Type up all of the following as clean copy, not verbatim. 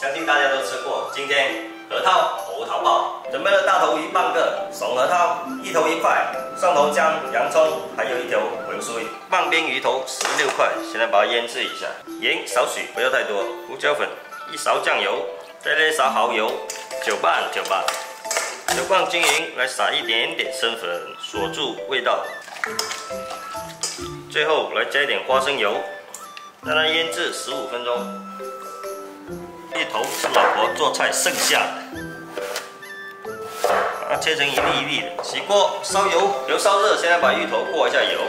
相信大家都吃过。今天核桃猴桃爆，准备了大头鱼半个，怂核桃1头1块，蒜头姜、洋葱，还有1条文荽。半边鱼头16块，现在把它腌制一下，盐少许，不要太多。胡椒粉1勺酱油，再来1勺蚝油，搅拌。搅拌均匀，来撒一点点生粉，锁住味道。最后来加一点花生油，让它腌制15分钟。芋头是老婆做菜剩下的，把它切成一粒一粒的。起锅烧油，油烧热，现在把芋头过一下油，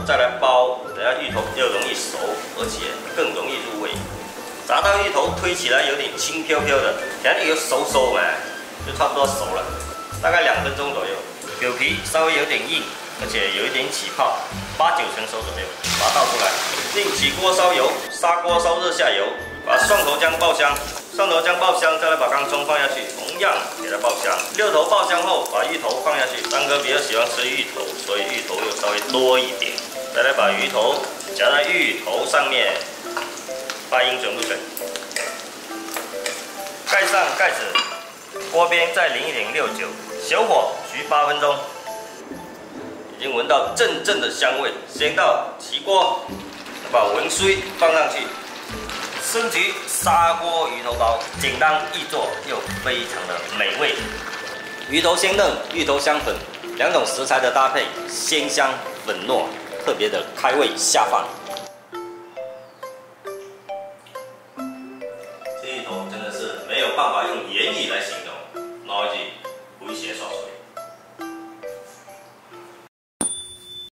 再来包，等下芋头比较容易熟，而且更容易入味。炸到芋头推起来有点轻飘飘的，等下又熟嘛，就差不多熟了，大概2分钟左右。表皮稍微有点硬，而且有一点起泡，8、9成熟左右，把它倒出来。另起锅烧油，砂锅烧热下油，把蒜头姜爆香，再来把刚葱放下去，同样给它爆香。6头爆香后，把芋头放下去。三哥比较喜欢吃芋头，所以芋头又稍微多一点。再来把鱼头夹在芋头上面，8英准不准？盖上盖子，锅边再淋一点6酒，小火焗8分钟。已经闻到阵阵的香味，先到起锅，把文荽放上去，升级砂锅鱼头包，简单易做又非常的美味。鱼头鲜嫩，芋头香粉，2种食材的搭配，鲜香粉糯，特别的开胃下饭。